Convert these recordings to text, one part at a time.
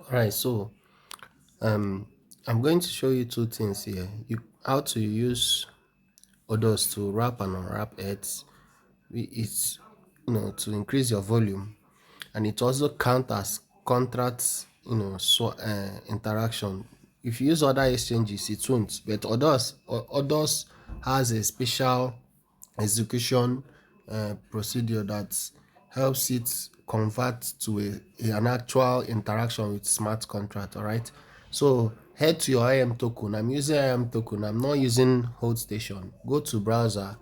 Alright, so um I'm going to show you two things here. How to use Odos to wrap and unwrap heads. It's to increase your volume, and it also count as contracts, interaction. If you use other exchanges, it won't. But Odos has a special execution procedure that helps it convert to an actual interaction with smart contract. All right, so head to your IM token. I'm using IM token. I'm not using hold station. Go to browser,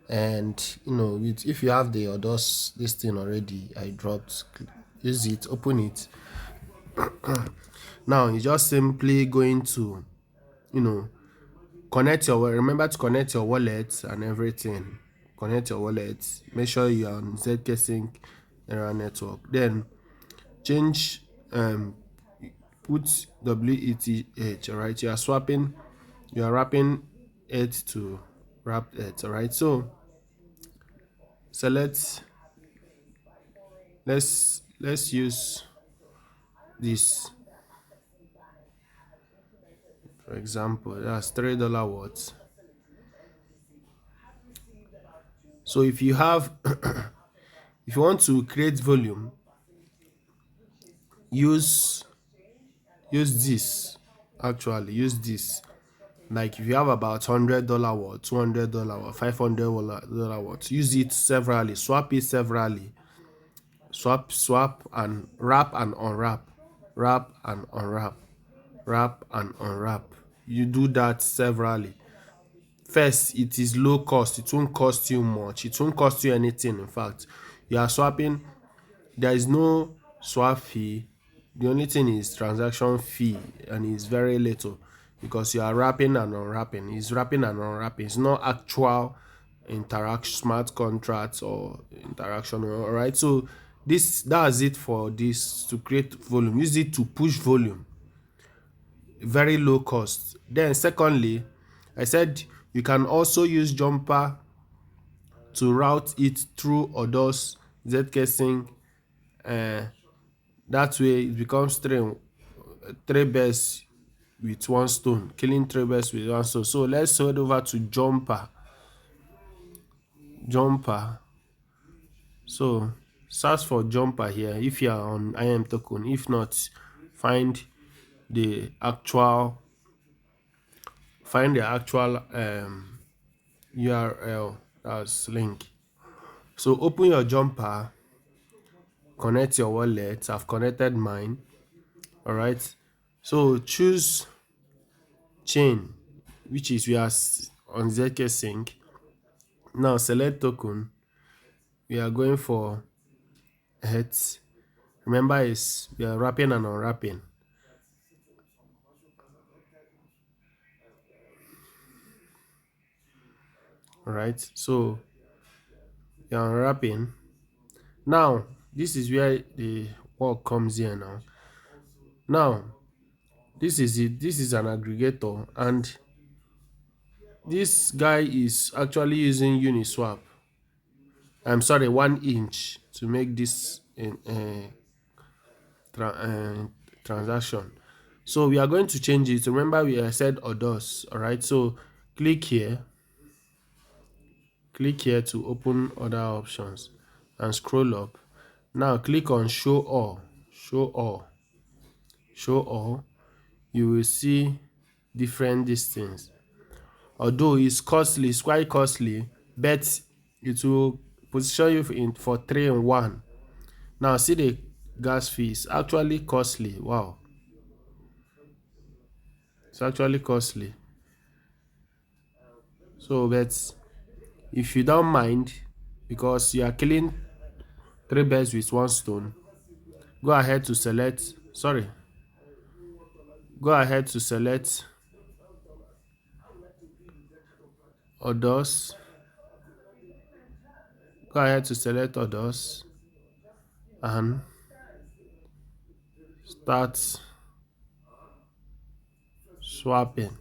and if you have the Odos this thing already, I dropped, use it, open it. Now you just simply going to you know connect your, remember to connect your wallet and everything. Connect your wallet, make sure you are on Zksync neural network, then change, put WETH. All right, you are wrapping it to wrap it. All right, so select, let's use this for example. That's $3 worth. So if you have if you want to create volume, use this. Actually, use this. Like if you have about $100 worth, $200 worth, $500 worth, use it severally, swap it severally, swap and wrap and unwrap, wrap and unwrap, wrap and unwrap. You do that severally. First, it is low cost. It won't cost you much. It won't cost you anything. In fact, you are swapping. There is no swap fee. The only thing is transaction fee, and it's very little because you are wrapping and unwrapping. It's wrapping and unwrapping. It's not actual interaction, smart contracts or interaction. All right. So that's it for this, to create volume. Use it to push volume. Very low cost. Then secondly, I said you can also use Jumper to route it through Odos Zksync. That way it becomes three birds with one stone, killing three birds with one stone. So let's head over to Jumper. So search for Jumper here if you are on IM token. If not, find the actual URL, that's link. So open your Jumper, connect your wallet. I've connected mine. All right, so choose chain, which is we are on Zksync. Now select token. We are going for heads. Remember, is we are wrapping and unwrapping. All right, so we are unwrapping. Now this is where the work comes in. Now this is it. This is an aggregator, and this guy is actually using Uniswap. I'm sorry, 1 inch to make this transaction. So we are going to change it. Remember, we said Odos. All right, so click here to open other options and scroll up. Now click on show all. You will see different distance. Although it's costly, it's quite costly, but it will position you for 3 in 1. Now see the gas fee is actually costly. Wow, it's actually costly. So but if you don't mind, because you are killing 3 birds with 1 stone, go ahead to select, go ahead to select Odos. Go ahead to select Odos and start swapping.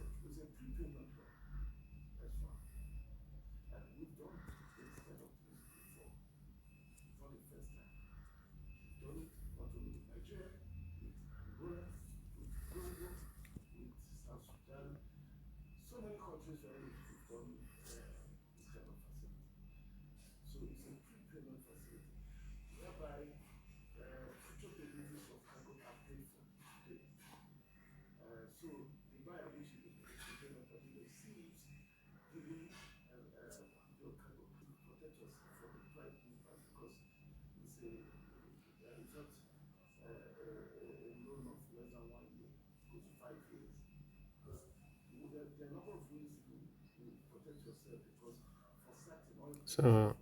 So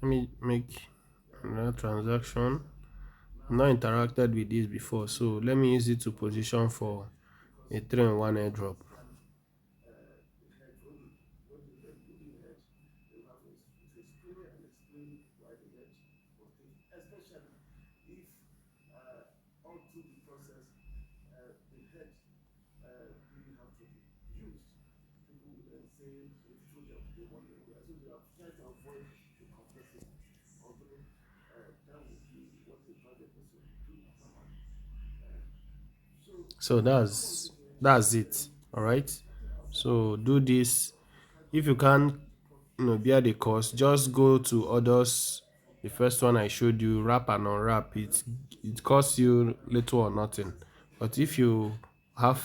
let me make another transaction. I've not interacted with this before, so let me use it to position for a 3-in-1 airdrop. So that's it. All right. So do this. If you can't, bear the cost, just go to Odos. The first one I showed you, wrap and unwrap. It costs you little or nothing. But if you have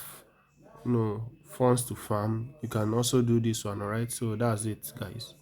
funds to farm, you can also do this one. All right. So that's it, guys.